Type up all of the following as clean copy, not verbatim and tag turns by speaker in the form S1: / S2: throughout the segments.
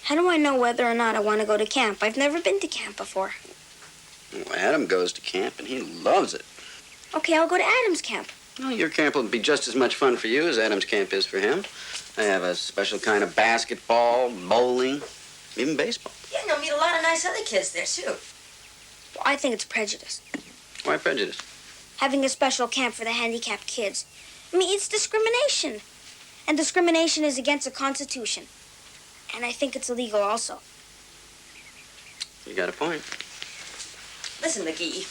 S1: How do I know whether or not I want to go to camp? I've never been to camp before.
S2: Well, Adam goes to camp, and he loves it.
S1: Okay, I'll go to Adam's camp.
S2: Well, your camp will be just as much fun for you as Adam's camp is for him. They have a special kind of basketball, bowling, even baseball.
S3: Yeah, and you'll meet a lot of nice other kids there, too.
S1: Well, I think it's prejudice.
S2: Why prejudice?
S1: Having a special camp for the handicapped kids. I mean, it's discrimination. And discrimination is against the Constitution. And I think it's illegal also.
S2: You got a point.
S3: Listen, McGee,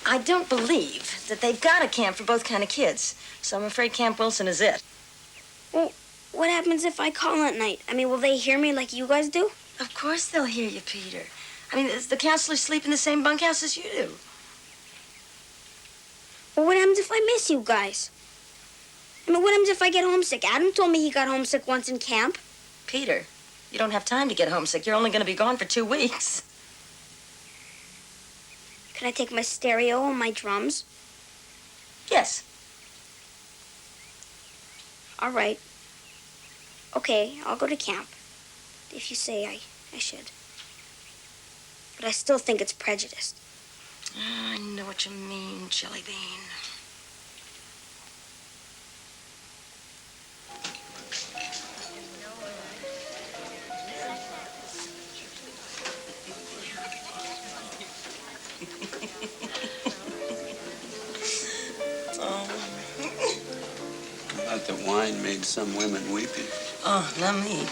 S3: I don't believe that they've got a camp for both kind of kids. So I'm afraid Camp Wilson is it.
S1: Well, what happens if I call at night? I mean, will they hear me like you guys do?
S3: Of course they'll hear you, Peter. I mean, the counselors sleep in the same bunkhouse as you do.
S1: Well, what happens if I miss you guys? I mean, what happens if I get homesick? Adam told me he got homesick once in camp.
S3: Peter, you don't have time to get homesick. You're only going to be gone for 2 weeks.
S1: Can I take my stereo and my drums?
S3: Yes.
S1: All right. Okay, I'll go to camp. If you say I should. But I still think it's prejudiced.
S3: I know what you mean, Jelly Bean.
S2: I thought the wine made some women weepy.
S3: Oh, not me.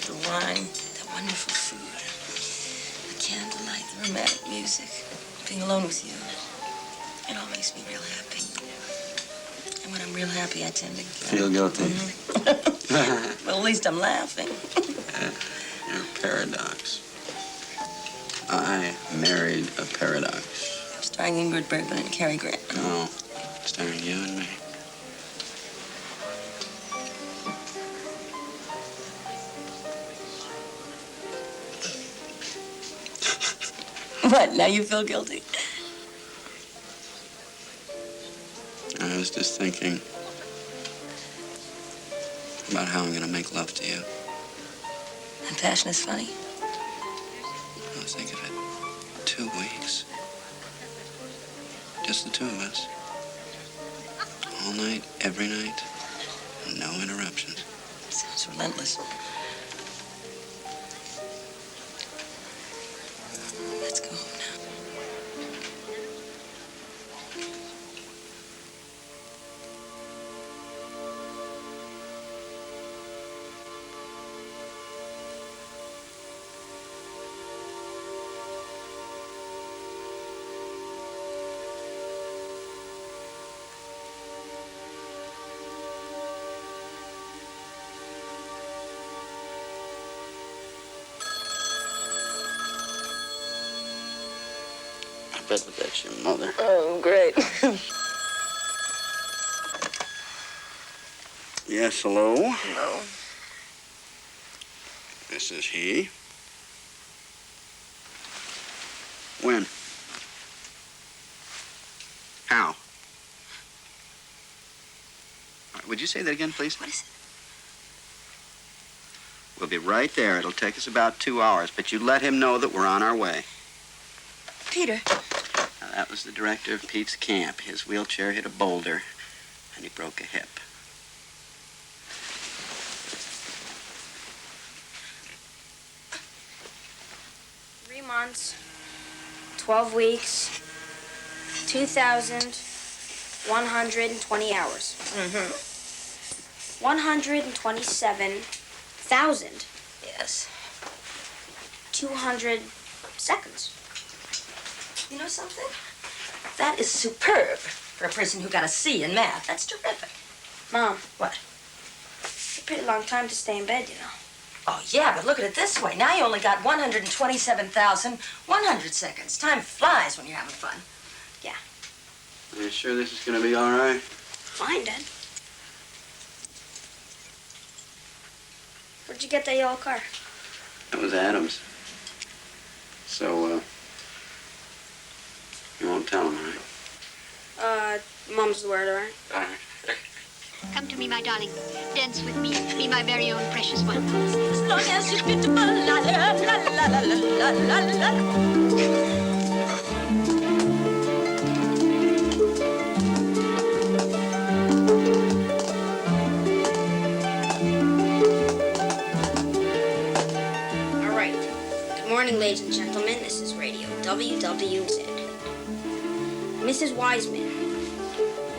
S3: The wine, the wonderful food, the candlelight, the romantic music, being alone with you. It all makes me real happy. And when I'm real happy, I tend to
S2: feel guilty.
S3: Mm-hmm. Well, at least I'm laughing.
S2: You're a paradox. I married a paradox.
S3: Starring Ingrid Bergman and Cary Grant.
S2: No, starring you and me.
S3: What, now you feel guilty?
S2: I was just thinking about how I'm going to make love to you.
S3: And passion is funny.
S2: I was thinking of it. 2 weeks. Just the two of us. All night, every night. No interruptions.
S3: Sounds relentless. Let's go home now.
S2: I bet that's your mother.
S3: Oh, great.
S2: Yes, hello?
S3: No.
S2: This is he. When? How? Would you say that again, please?
S3: What is it?
S2: We'll be right there. It'll take us about 2 hours, but you let him know that we're on our way.
S3: Peter.
S2: Now, that was the director of Pete's camp. His wheelchair hit a boulder, and he broke a hip.
S1: Months, 12 weeks, 2,120 hours.
S3: Mm-hmm.
S1: 127,000.
S3: Yes.
S1: 200 seconds.
S3: You know something? That is superb for a person who got a C in math. That's terrific.
S1: Mom.
S3: What?
S1: It's a pretty long time to stay in bed, you know.
S3: Oh, yeah, but look at it this way. Now you only got 127,100 seconds. Time flies when you're having fun.
S1: Yeah.
S2: Are you sure this is going to be all right?
S1: Fine, Dad. Where'd you get that yellow car?
S2: That was Adam's. So, you won't tell him, all right?
S1: Mom's the word, all right?
S2: All right.
S4: Come to me, my darling. Dance with me. Be my very own precious one.
S3: As long as you're beautiful, la la la la la la la la.
S1: Good morning, ladies and gentlemen. This is Radio WWZ. Mrs. Weisman,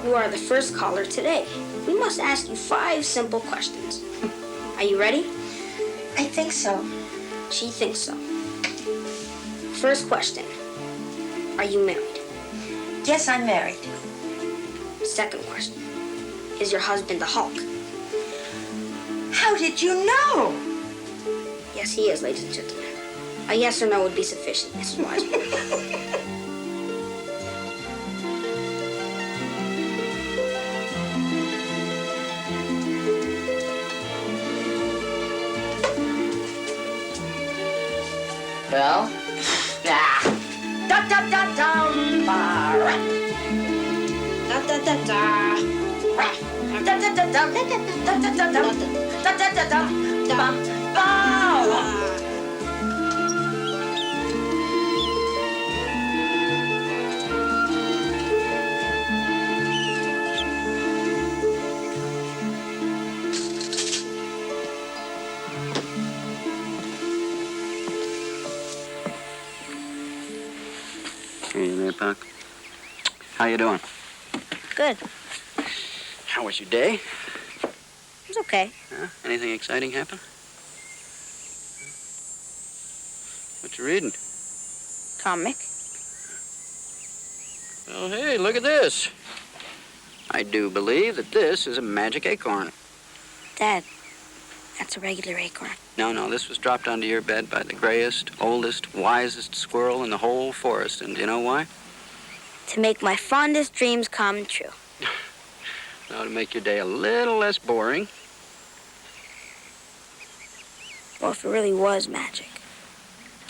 S1: you are the first caller today. We must ask you 5 simple questions. Are you ready?
S3: I think so.
S1: She thinks so. First question. Are you married?
S3: Yes, I'm married.
S1: Second question. Is your husband the Hulk?
S3: How did you know?
S1: Yes, he is, ladies and gentlemen. A yes or no would be sufficient, Mrs. Weisman.
S3: Well? Ah. Da da da dum ba.
S1: Da da da da.
S3: Da da da dum. Da da da dum. Da da da dum. Bum ba.
S2: Hey there, Puck. How you doing?
S1: Good.
S2: How was your day?
S1: It's okay.
S2: Huh? Anything exciting happen? What you reading?
S1: Comic.
S2: Well, hey, look at this. I do believe that this is a magic acorn.
S1: Dad, that's a regular acorn.
S2: No, this was dropped onto your bed by the grayest, oldest, wisest squirrel in the whole forest. And do you know why?
S1: To make my fondest dreams come true.
S2: Now, to make your day a little less boring.
S1: Well, if it really was magic.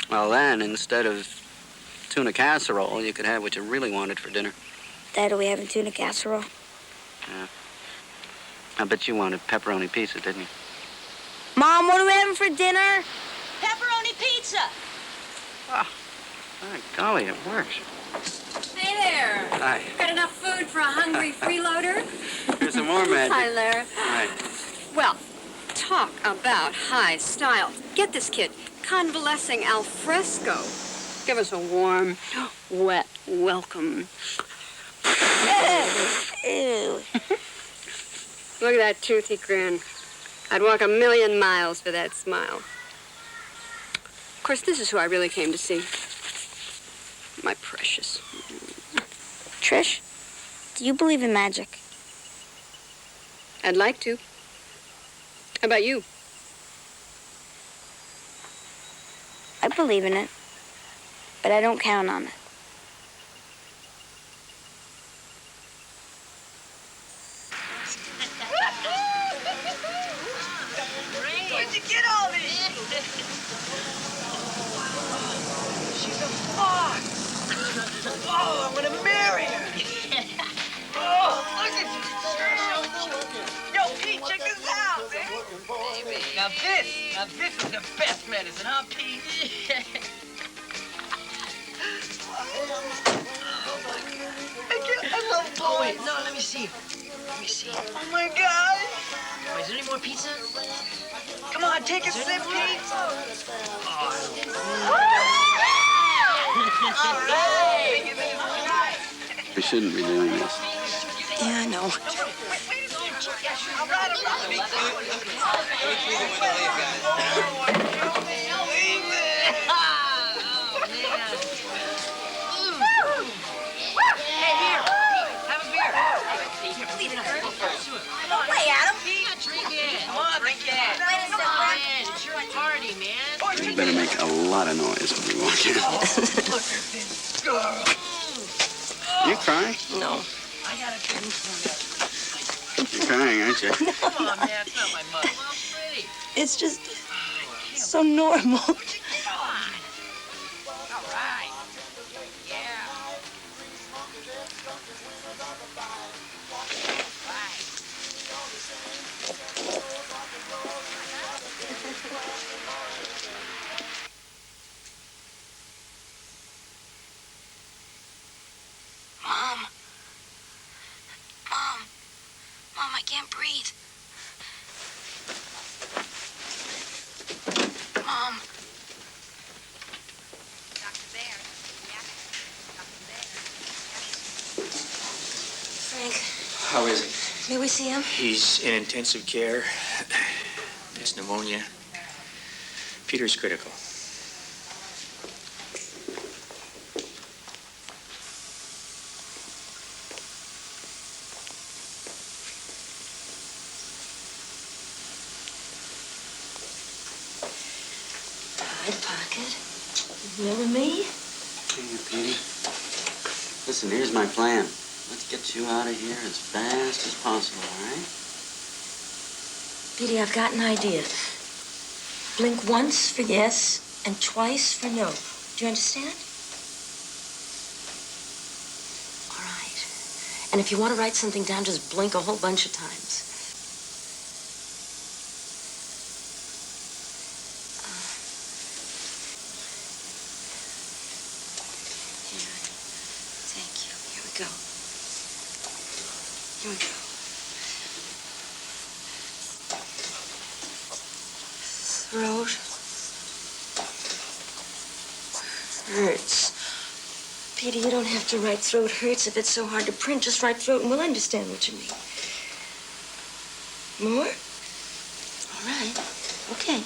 S2: Well, then, instead of tuna casserole, you could have what you really wanted for dinner.
S1: Dad, are we having tuna casserole?
S2: Yeah. I bet you wanted pepperoni pizza, didn't you?
S1: Mom, what are we having for dinner?
S3: Pepperoni pizza.
S2: Oh, my golly, it works.
S5: Hey there.
S2: Hi.
S5: Got enough food for a hungry freeloader?
S2: Here's some more magic.
S5: Hi, Lara.
S2: Hi.
S5: Well, talk about high style. Get this, kid. Convalescing al fresco. Give us a warm, wet welcome.
S1: Ew.
S5: Look at that toothy grin. I'd walk 1,000,000 miles for that smile. Of course, this is who I really came to see. My precious.
S1: Trish, do you believe in magic?
S5: I'd like to. How about you?
S1: I believe in it, but I don't count on it.
S3: Where'd you get all these? She's a fox. Oh, I'm gonna marry her. Oh, look at you. Yo, Pete, check this out, man. Now this is the best medicine, huh, Pete? I love blowing.
S6: Oh, wait, no, let me see.
S3: Oh my God.
S6: Wait, is there any more pizza?
S3: Come on, take a sip, Pete. All right.
S2: We shouldn't be doing this.
S3: Yeah, I know. All right.
S2: We better make a lot of noise when we walk in.
S3: Look at this girl.
S2: You crying?
S3: No.
S2: You're crying, aren't you?
S6: Come on, man, it's not my mother. Well, pretty.
S3: It's just so normal.
S6: All right. Yeah.
S3: can't breathe. Mom.
S4: Dr. Bear. Yeah. Dr. Bear.
S3: Frank,
S7: How is he?
S3: may we see him?
S7: He's in intensive care. There's pneumonia. Peter's critical.
S3: Side pocket. Remember me?
S2: Here, Petey. Listen, here's my plan. Let's get you out of here as fast as possible, all right?
S3: Petey, I've got an idea. Blink once for yes and twice for no. Do you understand? All right. And if you want to write something down, just blink a whole bunch of times. Here. Thank you. Here we go. Here we go. Throat hurts. Peter, you don't have to write throat hurts if it's so hard to print. Just write throat and we'll understand what you mean. More? All right. Okay.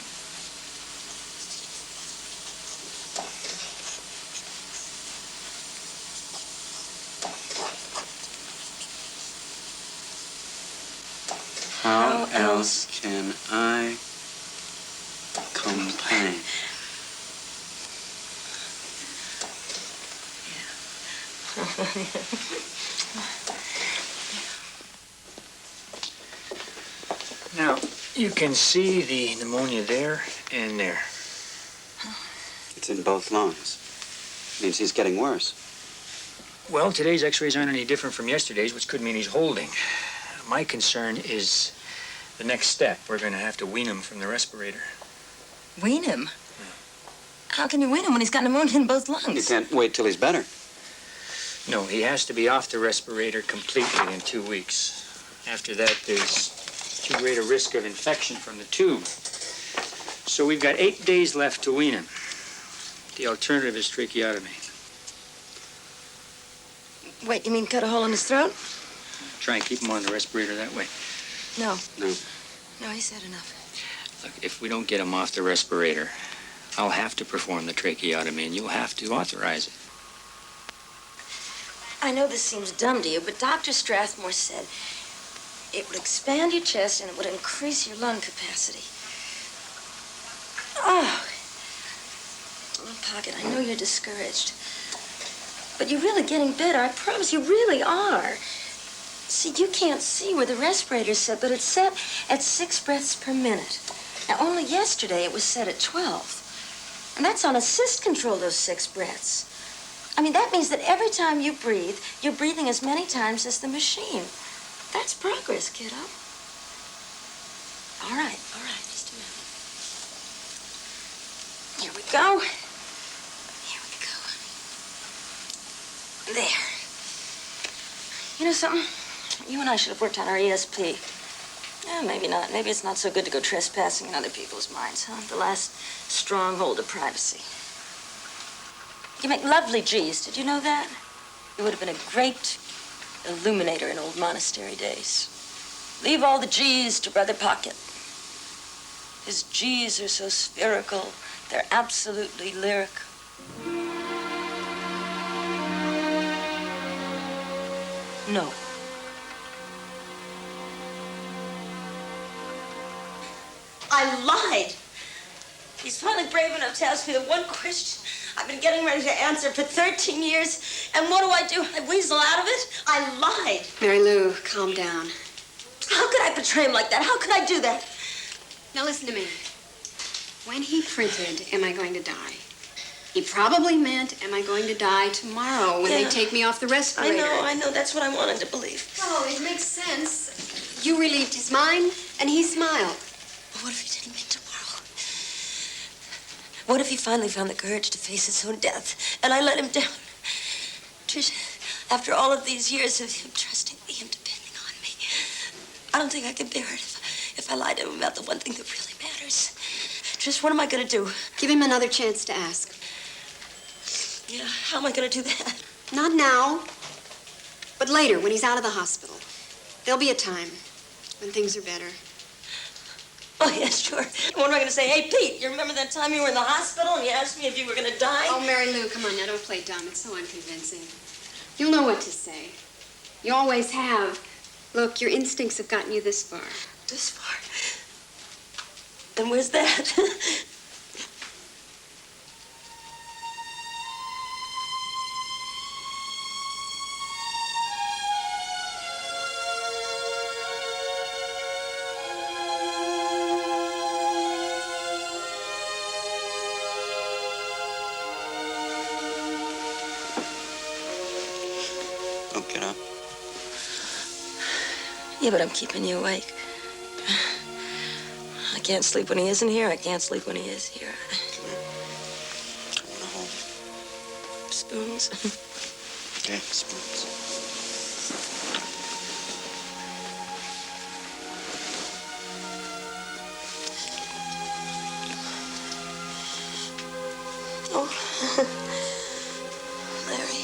S2: How else can I complain?
S7: Now, you can see the pneumonia there and there.
S2: It's in both lungs. Means he's getting worse.
S7: Well, today's x-rays aren't any different from yesterday's, which could mean he's holding. My concern is the next step. We're going to have to wean him from the respirator.
S3: Wean him? How can you wean him when he's got pneumonia in both lungs?
S2: You can't wait till he's better.
S7: No, he has to be off the respirator completely in 2 weeks. After that, there's too great a risk of infection from the tube. So we've got 8 days left to wean him. The alternative is tracheotomy.
S3: Wait, you mean cut a hole in his throat?
S7: Try and keep him on the respirator that way.
S3: No.
S2: No.
S3: No, he said enough.
S7: Look, if we don't get him off the respirator, I'll have to perform the tracheotomy, and you'll have to authorize it.
S3: I know this seems dumb to you, but Dr. Strathmore said it would expand your chest and it would increase your lung capacity. Oh. Well, Pocket, I know you're discouraged. But you're really getting better. I promise you really are. See, you can't see where the respirator's set, but it's set at 6 breaths per minute. Now, only yesterday it was set at 12. And that's on assist control, those 6 breaths. I mean, that means that every time you breathe, you're breathing as many times as the machine. That's progress, kiddo. All right, just a minute. Here we go. Here we go. There. You know something? You and I should have worked on our ESP. Yeah, maybe not. Maybe it's not so good to go trespassing in other people's minds, huh? The last stronghold of privacy. You make lovely G's. Did you know that? You would have been a great illuminator in old monastery days. Leave all the G's to Brother Pocket. His G's are so spherical, they're absolutely lyric. No. I lied. He's finally brave enough to ask me the one question I've been getting ready to answer for 13 years. And what do? I weasel out of it? I lied.
S5: Mary Lou, calm down.
S3: How could I betray him like that? How could I do that?
S5: Now listen to me. When he printed, "Am I going to die?" he probably meant, "Am I going to die tomorrow when they take me off the respirator?"
S3: I know. That's what I wanted to believe.
S5: Oh, it makes sense. You relieved his mind, and he smiled.
S3: But what if he didn't mean tomorrow? What if he finally found the courage to face his own death, and I let him down? Tricia, after all of these years of him trusting me, him depending on me, I don't think I can bear it if I lie to him about the one thing that really matters. Tris, what am I going to do?
S5: Give him another chance to ask.
S3: Yeah, how am I going to do that?
S5: Not now, but later when he's out of the hospital. There'll be a time when things are better.
S3: Oh, yeah, sure. What am I going to say? Hey, Pete, you remember that time you were in the hospital and you asked me if you were going to die?
S5: Oh, Mary Lou, come on now, don't play dumb. It's so unconvincing. You'll know what to say. You always have. Look, your instincts have gotten you this far.
S3: This far? And where's that?
S2: Don't get up.
S3: Yeah, but I'm keeping you awake. I can't sleep when he isn't here. I can't sleep when he is here.
S2: I want to hold you.
S3: Spoons?
S2: Okay, spoons.
S3: Oh, Larry.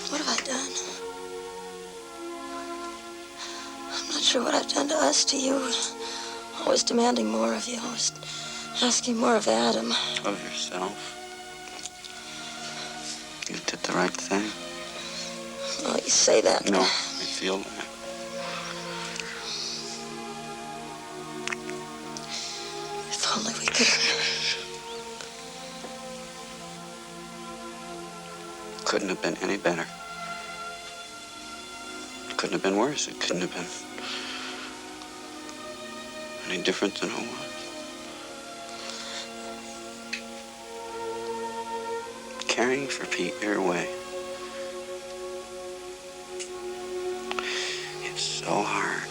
S3: What have I done? I'm not sure what I've done to us, to you. Always demanding more of you. Always asking more of Adam.
S2: Of yourself. You did the right thing.
S3: Oh, you say that.
S2: No, I feel that.
S3: If only we could have.
S2: Couldn't have been any better. It couldn't have been worse. It couldn't have been any different than it was. Caring for Pete your way. It's so hard.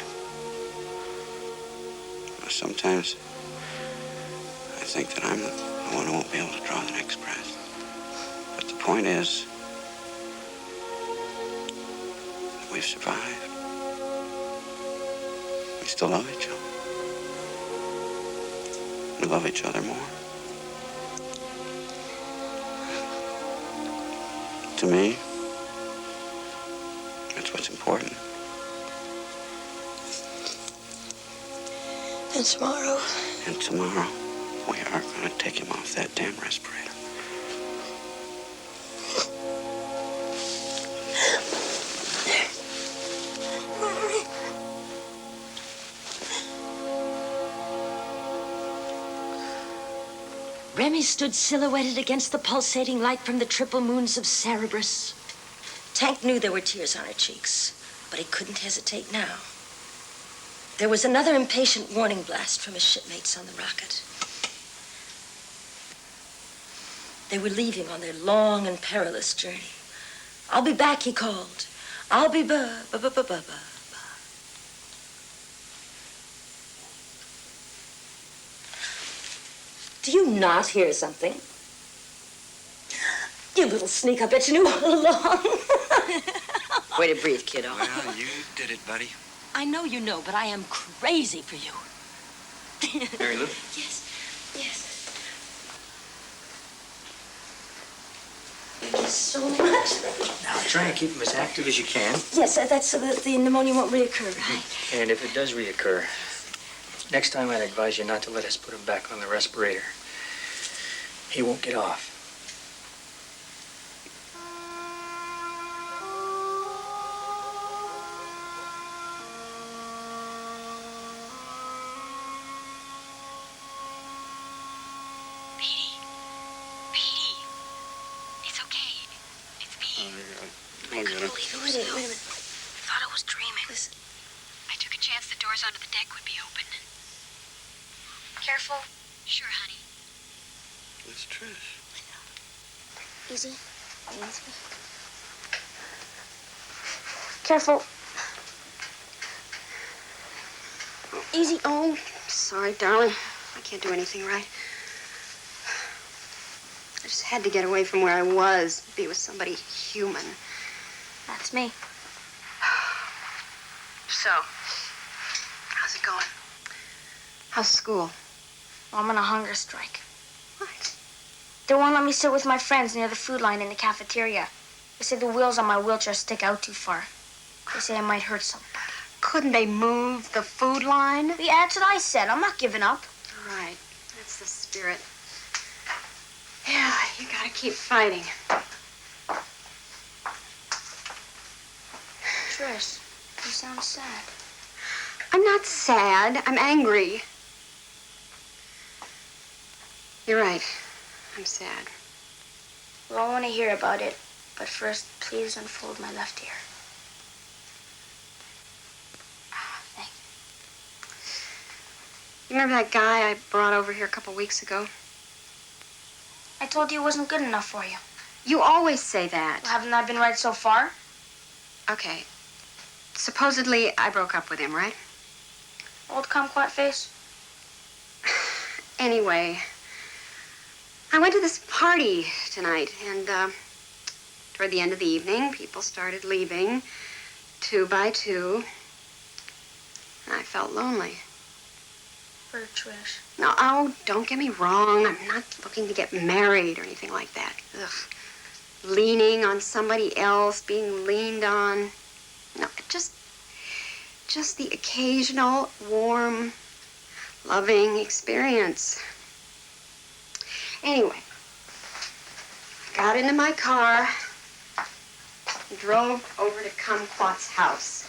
S2: Sometimes I think that I'm the one who won't be able to draw the next breath. But the point is that we've survived. We still love each other. We love each other more. To me, that's what's important.
S3: And tomorrow?
S2: And tomorrow, we are going to take him off that damn respirator.
S3: Remy stood silhouetted against the pulsating light from the triple moons of Cerberus. Tank knew there were tears on her cheeks, but he couldn't hesitate now. There was another impatient warning blast from his shipmates on the rocket. They were leaving on their long and perilous journey. I'll be back, he called. I'll be ba-ba-ba-ba-ba. Do you not hear something? You little sneak, I bet you knew all along. Way to breathe, kiddo.
S2: Well, you did it, buddy.
S3: I know you know, but I am crazy for you.
S2: Mary Lou?
S3: Yes, yes. Thank you so much.
S7: Now, try and keep him as active as you can.
S3: Yes, that's so that the pneumonia won't reoccur, right?
S7: And if it does reoccur, next time I'd advise you not to let us put him back on the respirator. He won't get off.
S2: I'll get him.
S3: Wait a minute.
S4: Thought I was dreaming.
S3: Listen.
S4: I took a chance the doors onto the deck would be open. Careful? Sure, honey.
S2: It's Trish.
S1: Easy. Careful. Easy. Oh, sorry, darling. I can't do anything right. I just had to get away from where I was, be with somebody human.
S4: That's me.
S8: So, how's it going?
S3: How's school?
S1: Well, I'm on a hunger strike.
S3: What?
S1: They won't let me sit with my friends near the food line in the cafeteria. They say the wheels on my wheelchair stick out too far. They say I might hurt somebody.
S8: Couldn't they move the food line?
S1: Yeah, that's what I said. I'm not giving up.
S8: Right. That's the spirit. Yeah, you gotta keep fighting.
S1: Trish, you sound sad.
S8: I'm not sad. I'm angry. You're right. I'm sad.
S1: Well, I want to hear about it. But first, please unfold my left ear. Thank
S8: You remember that guy I brought over here a couple weeks ago?
S1: you. I told you it wasn't good enough for you.
S8: You always say that.
S1: Well, haven't I been right so far?
S8: Okay. Supposedly, I broke up with him, right?
S1: Old kumquat face?
S8: Anyway, I went to this party tonight, and toward the end of the evening, people started leaving, 2 by 2. And I felt lonely.
S1: Poor Trish.
S8: No, oh, don't get me wrong. I'm not looking to get married or anything like that. Ugh. Leaning on somebody else, being leaned on. No, just the occasional warm, loving experience. Anyway, I got into my car and drove over to Kumquat's house.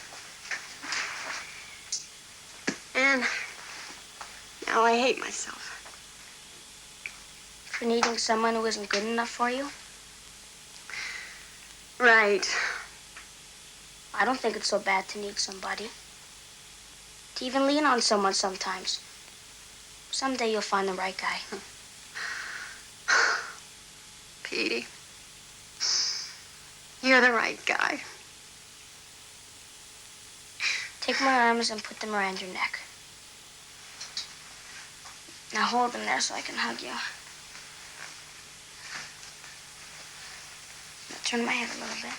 S8: And now I hate myself.
S1: For needing someone who isn't good enough for you?
S8: Right.
S1: I don't think it's so bad to need somebody. To even lean on someone sometimes. Someday you'll find the right guy.
S8: Petey, you're the right guy.
S1: Take my arms and put them around your neck. Now hold them there so I can hug you. Now turn my head a little bit.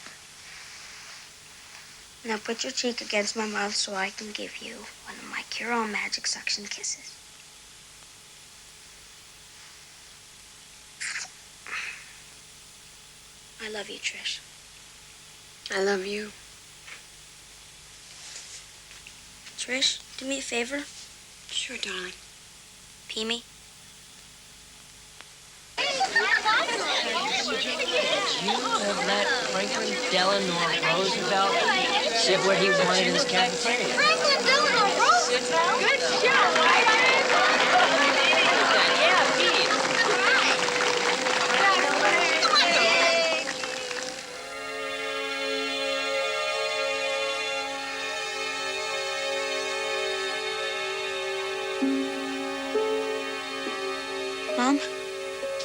S1: Now put your cheek against my mouth so I can give you one of my cure-all magic suction kisses. I love you, Trish.
S8: I love you.
S1: Trish, do me a favor.
S8: Sure, darling.
S1: Pee me.
S6: You have let Franklin Delano Roosevelt sit where he wanted in this cafeteria.
S4: Franklin Delano Roosevelt?
S6: Good shot, right? Yeah, Pete.
S1: Mom?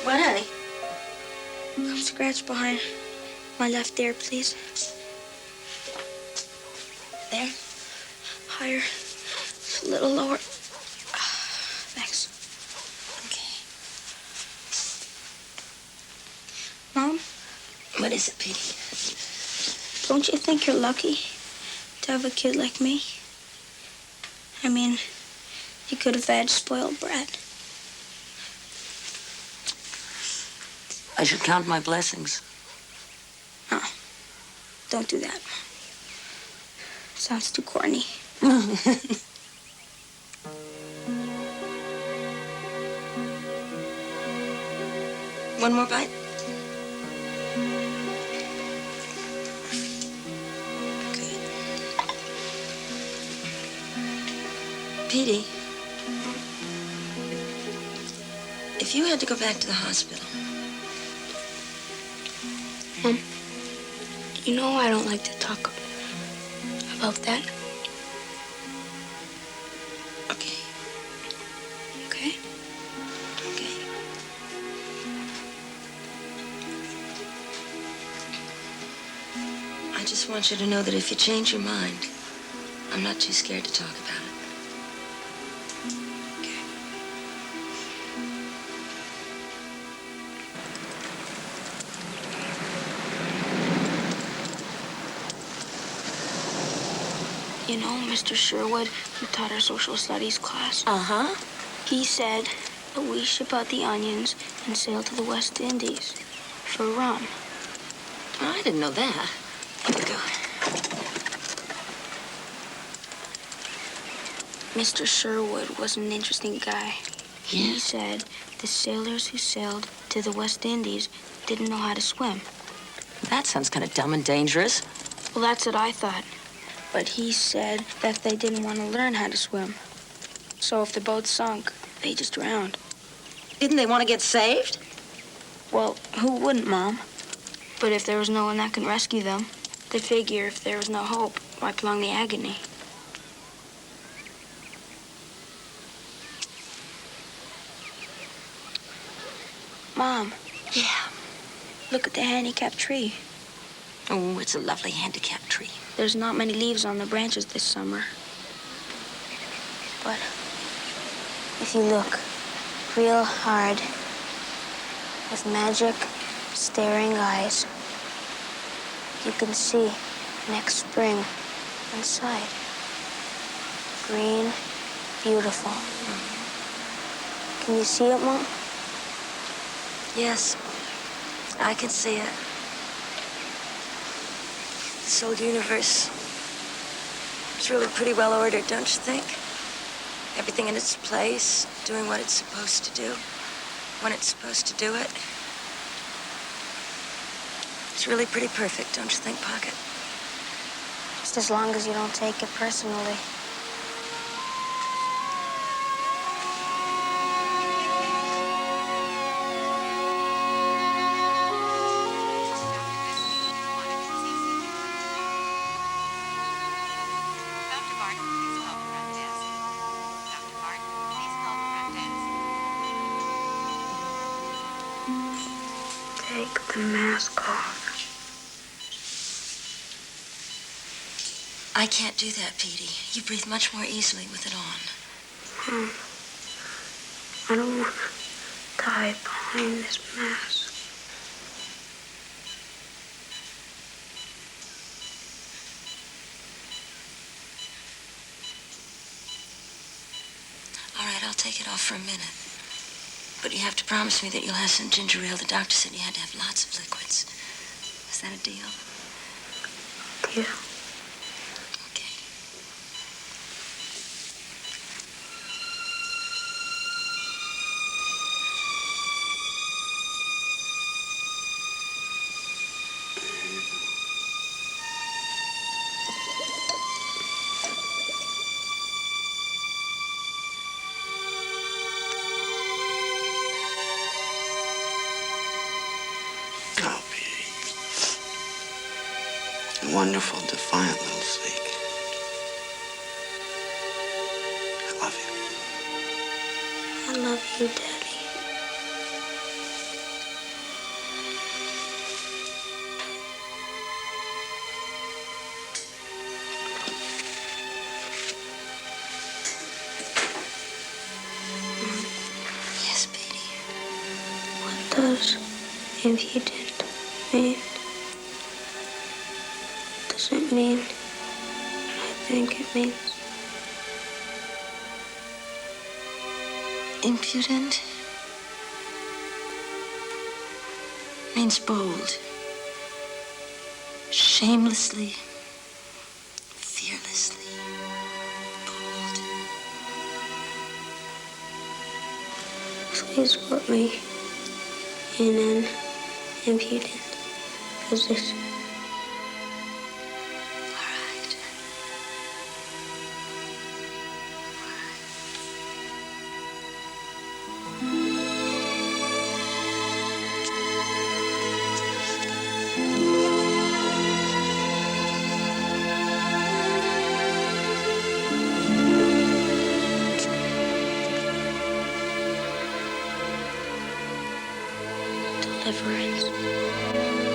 S3: What, honey?
S1: Come scratch behind my left ear, please.
S3: There?
S1: Higher. A little lower. Thanks.
S3: Okay.
S1: Mom,
S3: What is it, Petey?
S1: don't you think you're lucky to have a kid like me? I mean, you could have had spoiled brat.
S3: I should count my blessings.
S1: No, don't do that. Sounds too corny.
S3: One more bite? Good. Petey, if you had to go back to the hospital,
S1: You know I don't like to talk about that.
S3: okay,
S1: Okay?
S3: okay. I just want you to know that if you change your mind, I'm not too scared to talk about it.
S1: Okay. You You know, Mr. Sherwood, who taught our social studies class,
S3: Uh-huh.
S1: he said that we ship out the onions and sail to the West Indies for rum.
S3: Oh, I didn't know that. Here we go.
S1: Mr. Sherwood was an interesting guy.
S3: Yeah?
S1: He said the sailors who sailed to the West Indies didn't know how to swim.
S3: That sounds kind of dumb and dangerous.
S1: Well, that's what I thought. But he said that they didn't want to learn how to swim. So if the boat sunk, they just drowned.
S3: Didn't they want to get saved?
S1: Well, who wouldn't, Mom? But if there was no one that could rescue them, they figure if there was no hope, why prolong the agony? Mom.
S3: Yeah.
S1: Look at the handicapped tree.
S3: Oh, it's a lovely handicapped tree.
S1: There's not many leaves on the branches this summer. But if you look real hard with magic, staring eyes, you can see next spring inside. Green, beautiful. Can you see it, Mom?
S3: Yes, I can see it. This whole universe is really pretty well ordered, don't you think? Everything in its place, doing what it's supposed to do, when it's supposed to do it. It's really pretty perfect, don't you think, Pocket?
S1: Just as long as you don't take it personally. Take the mask off.
S3: I can't do that, Petey. You breathe much more easily with it on.
S1: I don't want to die behind this mask.
S3: All right, I'll take it off for a minute. But you have to promise me that you'll have some ginger ale. The doctor said you had to have lots of liquids. Is that a deal?
S1: Deal.
S3: Okay.
S2: Oh, Petey. Wonderful, defiant little snake. I love you.
S1: I love you, Daddy.
S3: Yes, Petey.
S1: What does impudent mean? Does it mean what I think it means?
S3: Impudent means bold, shamelessly, fearlessly bold.
S1: Please put me in an impudent position.
S3: All right.
S1: Deliverance.